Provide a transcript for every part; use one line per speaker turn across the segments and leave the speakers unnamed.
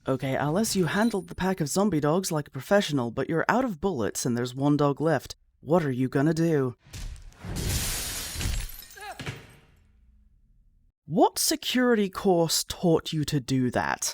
Okay, Alice, you handled the pack of zombie dogs like a professional, but you're out of bullets and there's one dog left. What are you gonna do? What security course taught you to do that?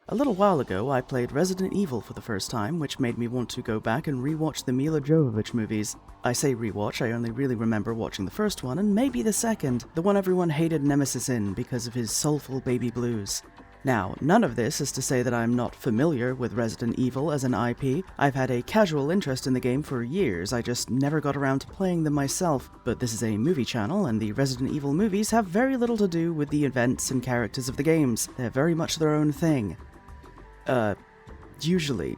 A little while ago, I played Resident Evil for the first time, which made me want to go back and rewatch the Milla Jovovitch movies. I say rewatch, I only really remember watching the first one, and maybe the second, the one everyone hated Nemesis in because of his soulful baby blues. Now, none of this is to say that I'm not familiar with Resident Evil as an IP. I've had a casual interest in the game for years, I just never got around to playing them myself. But this is a movie channel, and the Resident Evil movies have very little to do with the events and characters of the games. They're very much their own thing. Usually.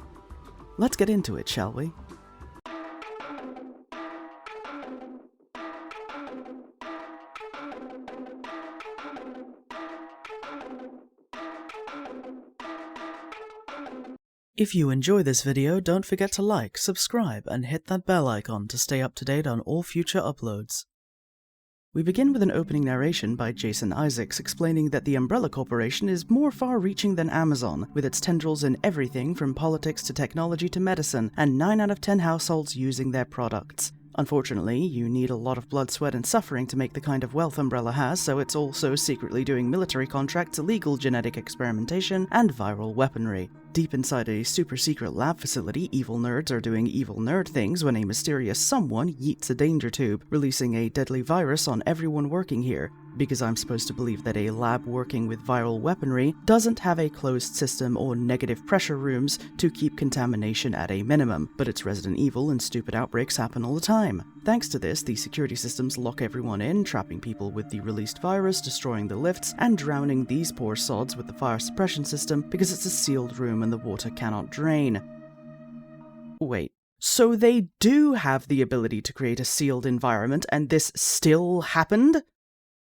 Let's get into it, shall we? If you enjoy this video, don't forget to like, subscribe, and hit that bell icon to stay up to date on all future uploads. We begin with an opening narration by Jason Isaacs explaining that the Umbrella Corporation is more far-reaching than Amazon, with its tendrils in everything from politics to technology to medicine, and 9 out of 10 households using their products. Unfortunately, you need a lot of blood, sweat, and suffering to make the kind of wealth Umbrella has, so it's also secretly doing military contracts, illegal genetic experimentation, and viral weaponry. Deep inside a super-secret lab facility, evil nerds are doing evil nerd things when a mysterious someone yeets a danger tube, releasing a deadly virus on everyone working here. Because I'm supposed to believe that a lab working with viral weaponry doesn't have a closed system or negative pressure rooms to keep contamination at a minimum, but it's Resident Evil and stupid outbreaks happen all the time. Thanks to this, the security systems lock everyone in, trapping people with the released virus, destroying the lifts, and drowning these poor sods with the fire suppression system because it's a sealed room and the water cannot drain. Wait, so they do have the ability to create a sealed environment and this still happened?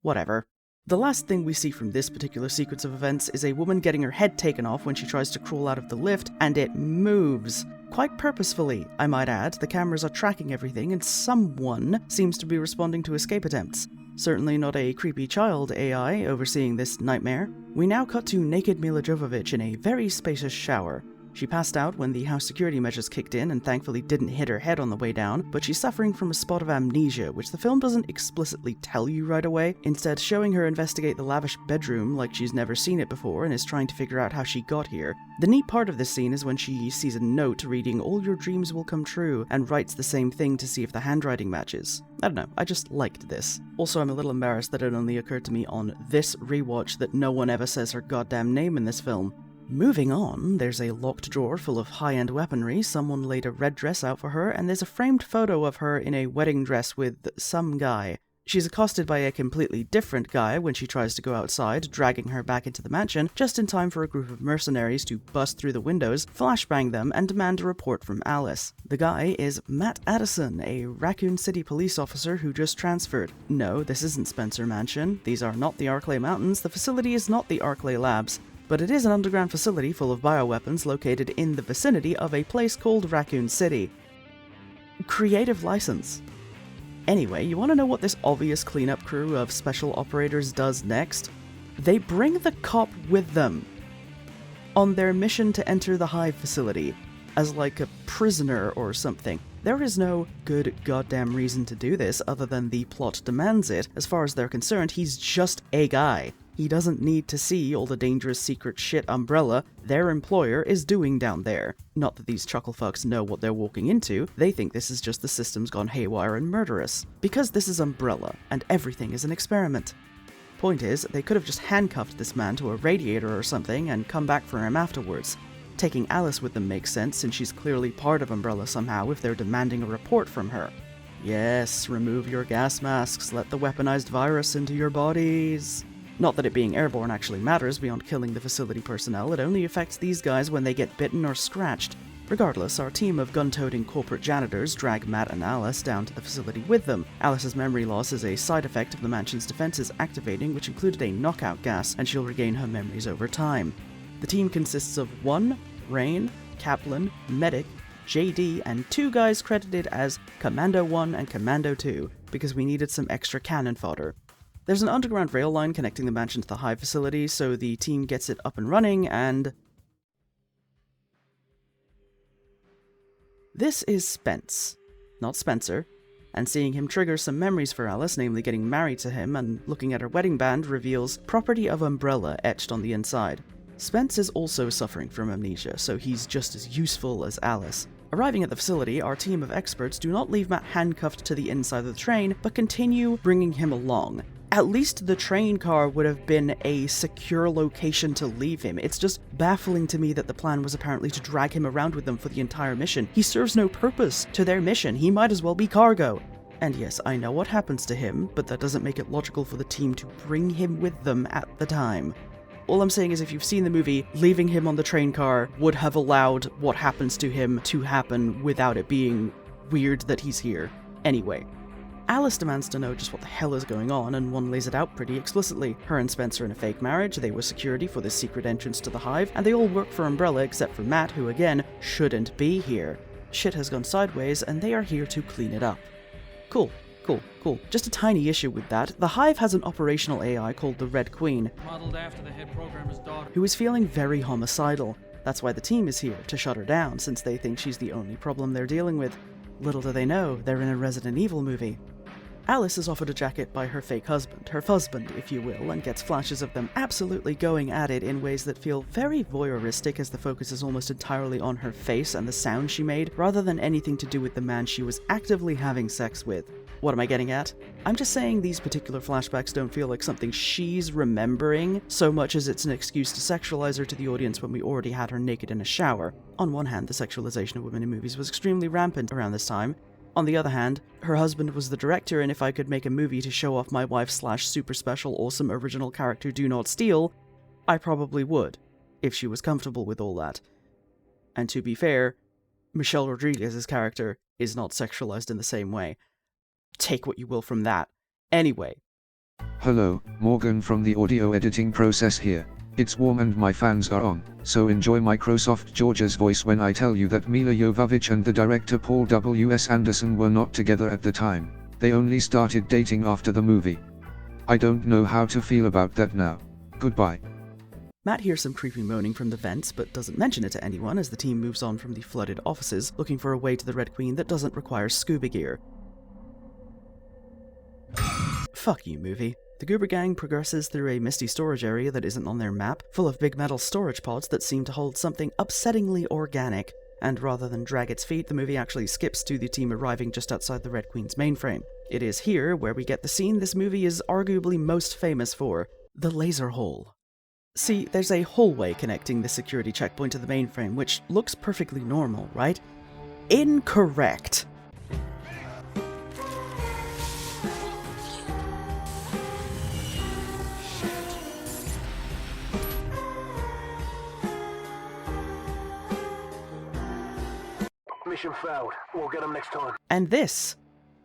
Whatever. The last thing we see from this particular sequence of events is a woman getting her head taken off when she tries to crawl out of the lift, and it moves. Quite purposefully, I might add. The cameras are tracking everything, and someone seems to be responding to escape attempts. Certainly not a creepy child AI overseeing this nightmare. We now cut to naked Milla Jovovitch in a very spacious shower. She passed out when the house security measures kicked in and thankfully didn't hit her head on the way down, but she's suffering from a spot of amnesia, which the film doesn't explicitly tell you right away, instead showing her investigate the lavish bedroom like she's never seen it before and is trying to figure out how she got here. The neat part of this scene is when she sees a note reading "All your dreams will come true" and writes the same thing to see if the handwriting matches. I don't know, I just liked this. Also, I'm a little embarrassed that it only occurred to me on this rewatch that no one ever says her goddamn name in this film. Moving on, there's a locked drawer full of high-end weaponry, someone laid a red dress out for her, and there's a framed photo of her in a wedding dress with some guy. She's accosted by a completely different guy when she tries to go outside, dragging her back into the mansion, just in time for a group of mercenaries to bust through the windows, flashbang them, and demand a report from Alice. The guy is Matt Addison, a Raccoon City police officer who just transferred. No, this isn't Spencer Mansion. These are not the Arklay Mountains. The facility is not the Arklay Labs. But it is an underground facility full of bioweapons located in the vicinity of a place called Raccoon City. Creative license. Anyway, you want to know what this obvious cleanup crew of special operators does next? They bring the cop with them on their mission to enter the Hive facility as like a prisoner or something. There is no good goddamn reason to do this other than the plot demands it. As far as they're concerned, he's just a guy. He doesn't need to see all the dangerous secret shit Umbrella, their employer, is doing down there. Not that these chucklefucks know what they're walking into, they think this is just the system's gone haywire and murderous. Because this is Umbrella, and everything is an experiment. Point is, they could have just handcuffed this man to a radiator or something and come back for him afterwards. Taking Alice with them makes sense since she's clearly part of Umbrella somehow if they're demanding a report from her. Yes, remove your gas masks, let the weaponized virus into your bodies. Not that it being airborne actually matters beyond killing the facility personnel, it only affects these guys when they get bitten or scratched. Regardless, our team of gun-toting corporate janitors drag Matt and Alice down to the facility with them. Alice's memory loss is a side effect of the mansion's defenses activating, which included a knockout gas, and she'll regain her memories over time. The team consists of 1, Rain, Kaplan, Medic, JD, and 2 guys credited as Commando 1 and Commando 2, because we needed some extra cannon fodder. There's an underground rail line connecting the mansion to the Hive facility, so the team gets it up and running, and This is Spence, not Spencer, and seeing him trigger some memories for Alice, namely getting married to him, and looking at her wedding band reveals property of Umbrella etched on the inside. Spence is also suffering from amnesia, so he's just as useful as Alice. Arriving at the facility, our team of experts do not leave Matt handcuffed to the inside of the train, but continue bringing him along. At least the train car would have been a secure location to leave him. It's just baffling to me that the plan was apparently to drag him around with them for the entire mission. He serves no purpose to their mission. He might as well be cargo. And yes, I know what happens to him, but that doesn't make it logical for the team to bring him with them at the time. All I'm saying is if you've seen the movie, leaving him on the train car would have allowed what happens to him to happen without it being weird that he's here. Anyway. Alice demands to know just what the hell is going on, and one lays it out pretty explicitly. Her and Spencer are in a fake marriage, they were security for this secret entrance to the Hive, and they all work for Umbrella except for Matt, who again, shouldn't be here. Shit has gone sideways, and they are here to clean it up. Cool. Just a tiny issue with that. The Hive has an operational AI called the Red Queen,
modeled after the head programmer's daughter,
who is feeling very homicidal. That's why the team is here, to shut her down, since they think she's the only problem they're dealing with. Little do they know, they're in a Resident Evil movie. Alice is offered a jacket by her fake husband, her fuzzband, if you will, and gets flashes of them absolutely going at it in ways that feel very voyeuristic, as the focus is almost entirely on her face and the sound she made, rather than anything to do with the man she was actively having sex with. What am I getting at? I'm just saying these particular flashbacks don't feel like something she's remembering, so much as it's an excuse to sexualize her to the audience when we already had her naked in a shower. On one hand, the sexualization of women in movies was extremely rampant around this time. On the other hand, her husband was the director, and if I could make a movie to show off my wife / super special awesome original character Do Not Steal, I probably would, if she was comfortable with all that. And to be fair, Michelle Rodriguez's character is not sexualized in the same way. Take what you will from that. Anyway.
Hello, Morgan from the audio editing process here. It's warm and my fans are on, so enjoy Microsoft Georgia's voice when I tell you that Milla Jovovitch and the director Paul W.S. Anderson were not together at the time. They only started dating after the movie. I don't know how to feel about that now. Goodbye.
Matt hears some creepy moaning from the vents, but doesn't mention it to anyone as the team moves on from the flooded offices, looking for a way to the Red Queen that doesn't require scuba gear. Fuck you, movie. The Goober Gang progresses through a misty storage area that isn't on their map, full of big metal storage pods that seem to hold something upsettingly organic, and rather than drag its feet, the movie actually skips to the team arriving just outside the Red Queen's mainframe. It is here where we get the scene this movie is arguably most famous for, the laser hole. See, there's a hallway connecting the security checkpoint to the mainframe, which looks perfectly normal, right? Incorrect!
Mission failed. We'll get them next time.
And this,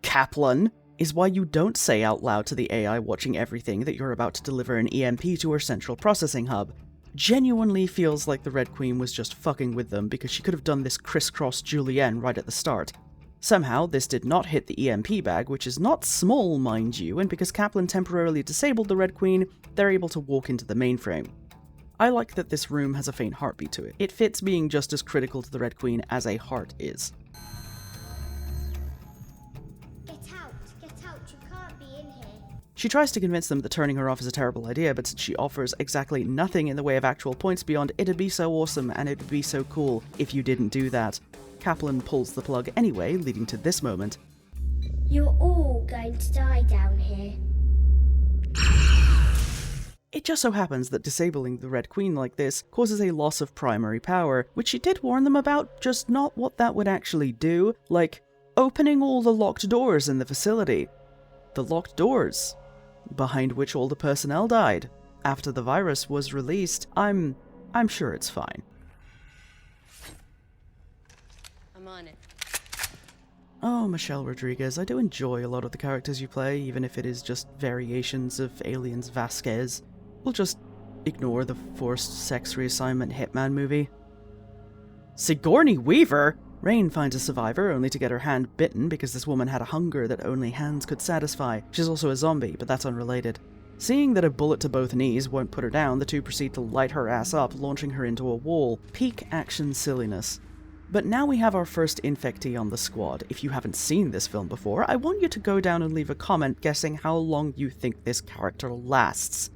Kaplan, is why you don't say out loud to the AI watching everything that you're about to deliver an EMP to her central processing hub. Genuinely feels like the Red Queen was just fucking with them because she could have done this crisscross julienne right at the start. Somehow, this did not hit the EMP bag, which is not small, mind you, and because Kaplan temporarily disabled the Red Queen, they're able to walk into the mainframe. I like that this room has a faint heartbeat to it. It fits being just as critical to the Red Queen as a heart is.
Get out, you can't be in here.
She tries to convince them that turning her off is a terrible idea, but since she offers exactly nothing in the way of actual points beyond it'd be so awesome and it'd be so cool if you didn't do that, Kaplan pulls the plug anyway, leading to this moment.
You're all going to die down here.
It just so happens that disabling the Red Queen like this causes a loss of primary power, which she did warn them about, just not what that would actually do, like opening all the locked doors in the facility. The locked doors, behind which all the personnel died. After the virus was released, I'm sure it's fine.
I'm on it.
Oh, Michelle Rodriguez, I do enjoy a lot of the characters you play, even if it is just variations of Aliens Vasquez. We'll just ignore the forced sex reassignment Hitman movie. Sigourney Weaver? Rain finds a survivor, only to get her hand bitten because this woman had a hunger that only hands could satisfy. She's also a zombie, but that's unrelated. Seeing that a bullet to both knees won't put her down, the two proceed to light her ass up, launching her into a wall. Peak action silliness. But now we have our first infectee on the squad. If you haven't seen this film before, I want you to go down and leave a comment guessing how long you think this character lasts.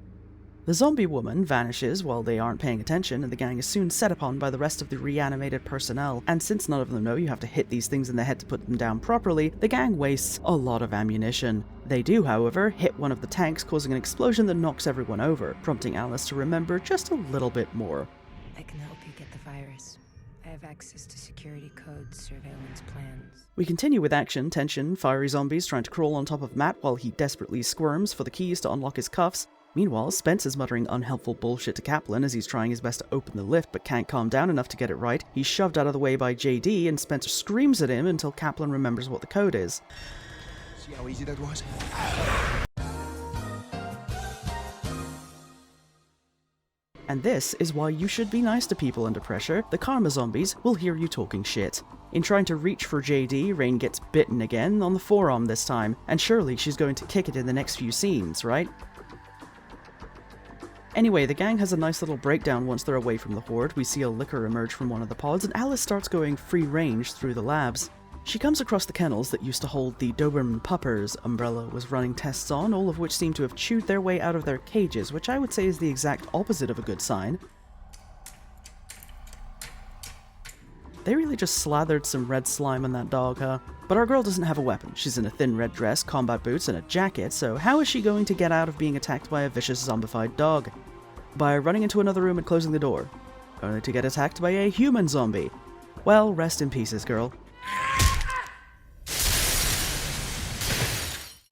The zombie woman vanishes while they aren't paying attention, and the gang is soon set upon by the rest of the reanimated personnel, and since none of them know you have to hit these things in the head to put them down properly, the gang wastes a lot of ammunition. They do, however, hit one of the tanks, causing an explosion that knocks everyone over, prompting Alice to remember just a little bit more.
I can help you get the virus. I have access to security codes, surveillance plans.
We continue with action, tension, fiery zombies trying to crawl on top of Matt while he desperately squirms for the keys to unlock his cuffs. Meanwhile, Spence is muttering unhelpful bullshit to Kaplan as he's trying his best to open the lift but can't calm down enough to get it right. He's shoved out of the way by JD and Spencer screams at him until Kaplan remembers what the code is.
See how easy that was?
And this is why you should be nice to people under pressure. The karma zombies will hear you talking shit. In trying to reach for JD, Rain gets bitten again, on the forearm this time, and surely she's going to kick it in the next few scenes, right? Anyway, the gang has a nice little breakdown once they're away from the horde. We see a licker emerge from one of the pods, and Alice starts going free range through the labs. She comes across the kennels that used to hold the Doberman puppers Umbrella was running tests on, all of which seem to have chewed their way out of their cages, which I would say is the exact opposite of a good sign. They really just slathered some red slime on that dog, huh? But our girl doesn't have a weapon. She's in a thin red dress, combat boots, and a jacket, so how is she going to get out of being attacked by a vicious zombified dog? By running into another room and closing the door, only to get attacked by a human zombie. Well, rest in pieces, girl.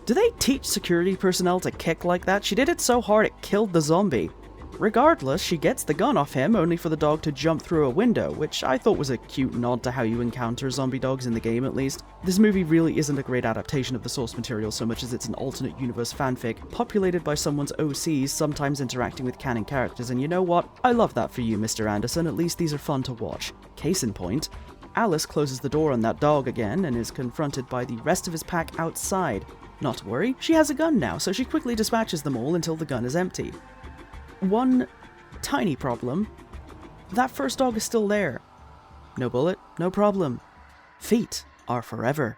Do they teach security personnel to kick like that? She did it so hard it killed the zombie. Regardless, she gets the gun off him, only for the dog to jump through a window, which I thought was a cute nod to how you encounter zombie dogs in the game, at least. This movie really isn't a great adaptation of the source material so much as it's an alternate universe fanfic, populated by someone's OCs, sometimes interacting with canon characters, and you know what? I love that for you, Mr. Anderson, at least these are fun to watch. Case in point, Alice closes the door on that dog again, and is confronted by the rest of his pack outside. Not to worry, she has a gun now, so she quickly dispatches them all until the gun is empty. One tiny problem. That first dog is still there. No bullet, no problem. Feet are forever.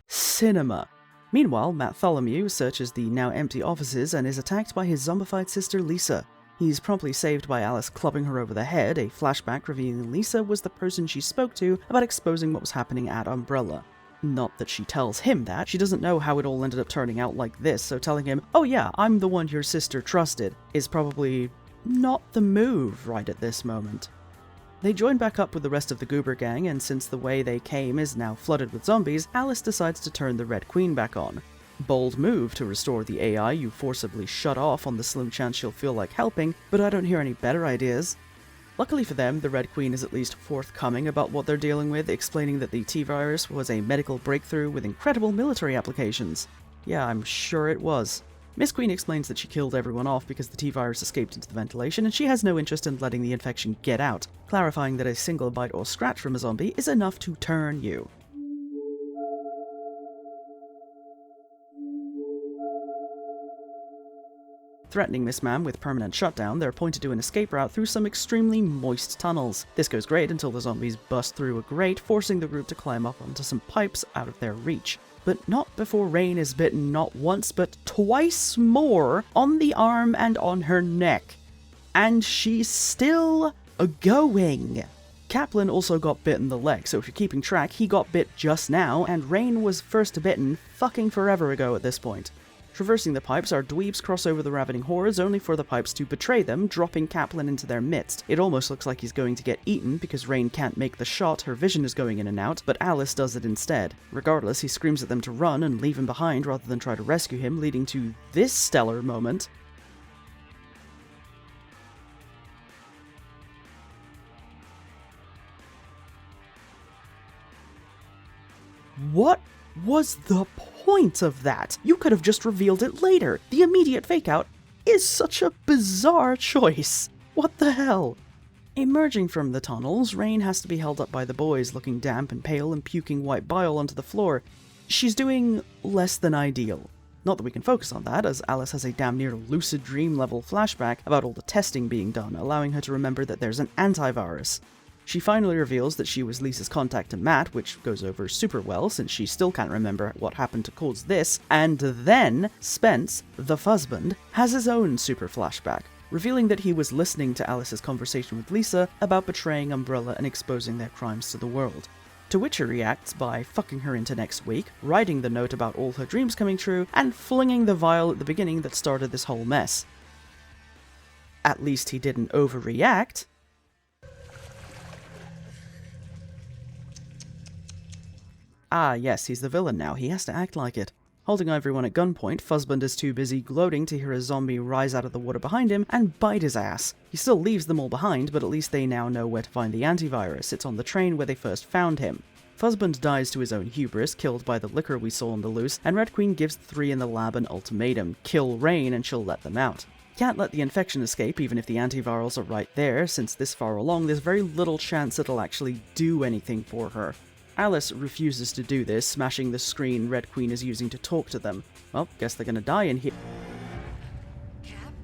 Cinema. Meanwhile, Matt Tholomew searches the now empty offices and is attacked by his zombified sister Lisa. He's promptly saved by Alice clubbing her over the head, a flashback revealing Lisa was the person she spoke to about exposing what was happening at Umbrella. Not that she tells him that, she doesn't know how it all ended up turning out like this, so telling him, "Oh yeah, I'm the one your sister trusted," is probably not the move right at this moment. They join back up with the rest of the Goober gang, and since the way they came is now flooded with zombies, Alice decides to turn the Red Queen back on. Bold move to restore the AI you forcibly shut off on the slim chance she'll feel like helping, but I don't hear any better ideas. Luckily for them, the Red Queen is at least forthcoming about what they're dealing with, explaining that the T-Virus was a medical breakthrough with incredible military applications. Yeah, I'm sure it was. Miss Queen explains that she killed everyone off because the T-Virus escaped into the ventilation, and she has no interest in letting the infection get out, clarifying that a single bite or scratch from a zombie is enough to turn you. Threatening Miss Ma'am with permanent shutdown, they're pointed to an escape route through some extremely moist tunnels. This goes great until the zombies bust through a grate, forcing the group to climb up onto some pipes out of their reach. But not before Rain is bitten not once but twice more on the arm and on her neck. And she's still going. Kaplan also got bit in the leg, so if you're keeping track, he got bit just now, and Rain was first bitten fucking forever ago at this point. Traversing the pipes, our dweebs cross over the ravening hordes, only for the pipes to betray them, dropping Kaplan into their midst. It almost looks like he's going to get eaten, because Rain can't make the shot, her vision is going in and out, but Alice does it instead. Regardless, he screams at them to run and leave him behind rather than try to rescue him, leading to this stellar moment. What was the point of that? You could have just revealed it later. The immediate fake-out is such a bizarre choice. What the hell? Emerging from the tunnels, Rain has to be held up by the boys, looking damp and pale and puking white bile onto the floor. She's doing less than ideal. Not that we can focus on that, as Alice has a damn near lucid dream level flashback about all the testing being done, allowing her to remember that there's an antivirus. She finally reveals that she was Lisa's contact to Matt, which goes over super well since she still can't remember what happened to cause this, and then Spence, the husband, has his own super flashback, revealing that he was listening to Alice's conversation with Lisa about betraying Umbrella and exposing their crimes to the world. To which he reacts by fucking her into next week, writing the note about all her dreams coming true, and flinging the vial at the beginning that started this whole mess. At least he didn't overreact. Ah, yes, he's the villain now. He has to act like it. Holding everyone at gunpoint, Fuzzbund is too busy gloating to hear a zombie rise out of the water behind him and bite his ass. He still leaves them all behind, but at least they now know where to find the antivirus. It's on the train where they first found him. Fuzzbund dies to his own hubris, killed by the liquor we saw on the loose, and Red Queen gives the three in the lab an ultimatum: kill Rain and she'll let them out. Can't let the infection escape even if the antivirals are right there, since this far along there's very little chance it'll actually do anything for her. Alice refuses to do this, smashing the screen Red Queen is using to talk to them. Well, guess they're gonna die in here.
Cap?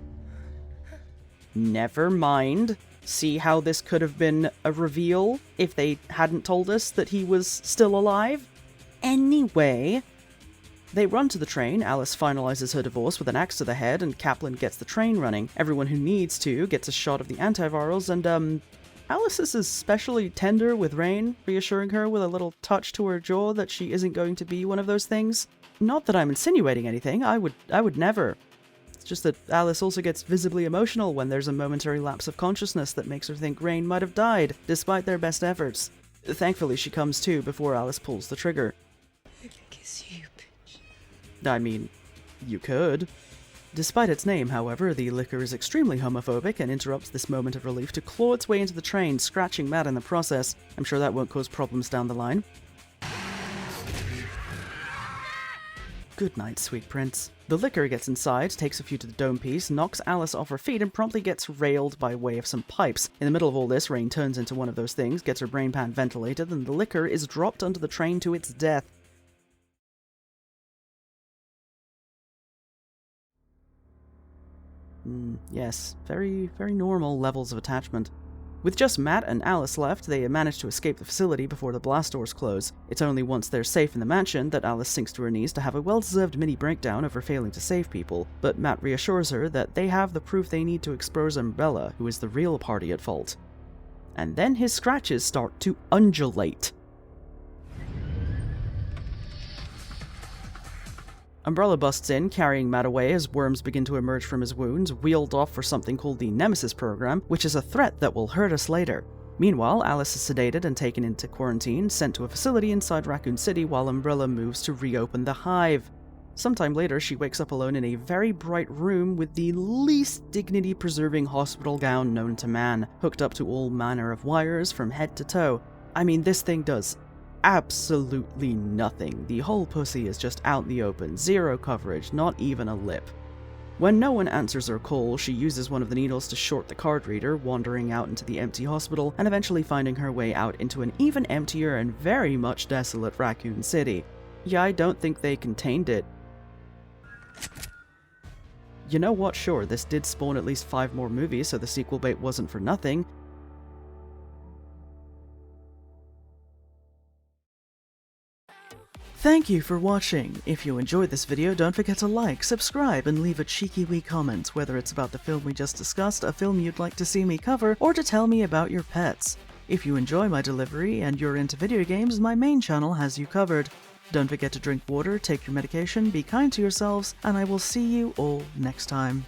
Never mind. See how this could have been a reveal if they hadn't told us that he was still alive? Anyway, they run to the train, Alice finalizes her divorce with an axe to the head, and Kaplan gets the train running. Everyone who needs to gets a shot of the antivirals, and Alice is especially tender with Rain, reassuring her with a little touch to her jaw that she isn't going to be one of those things. Not that I'm insinuating anything, I would never. It's just that Alice also gets visibly emotional when there's a momentary lapse of consciousness that makes her think Rain might have died, despite their best efforts. Thankfully, she comes to before Alice pulls the trigger.
I can kiss you, bitch.
I mean, you could. Despite its name, however, the liquor is extremely homophobic and interrupts this moment of relief to claw its way into the train, scratching Matt in the process. I'm sure that won't cause problems down the line. Good night, sweet prince. The liquor gets inside, takes a few to the dome piece, knocks Alice off her feet, and promptly gets railed by way of some pipes. In the middle of all this, Rain turns into one of those things, gets her brain pan ventilated, and the liquor is dropped onto the train to its death. Yes, very, very normal levels of attachment. With just Matt and Alice left, they manage to escape the facility before the blast doors close. It's only once they're safe in the mansion that Alice sinks to her knees to have a well-deserved mini breakdown over failing to save people, but Matt reassures her that they have the proof they need to expose Umbrella, who is the real party at fault. And then his scratches start to undulate. Umbrella busts in, carrying Matt away as worms begin to emerge from his wounds, wheeled off for something called the Nemesis program, which is a threat that will hurt us later. Meanwhile, Alice is sedated and taken into quarantine, sent to a facility inside Raccoon City while Umbrella moves to reopen the Hive. Sometime later, she wakes up alone in a very bright room with the least dignity-preserving hospital gown known to man, hooked up to all manner of wires from head to toe. I mean, this thing does absolutely nothing. The whole pussy is just out in the open, zero coverage, not even a lip. When no one answers her call, she uses one of the needles to short the card reader, wandering out into the empty hospital, and eventually finding her way out into an even emptier and very much desolate Raccoon City. Yeah, I don't think they contained it. You know what, sure, this did spawn at least 5 more movies, so the sequel bait wasn't for nothing. Thank you for watching. If you enjoyed this video, don't forget to like, subscribe, and leave a cheeky wee comment, whether it's about the film we just discussed, a film you'd like to see me cover, or to tell me about your pets. If you enjoy my delivery and you're into video games, my main channel has you covered. Don't forget to drink water, take your medication, be kind to yourselves, and I will see you all next time.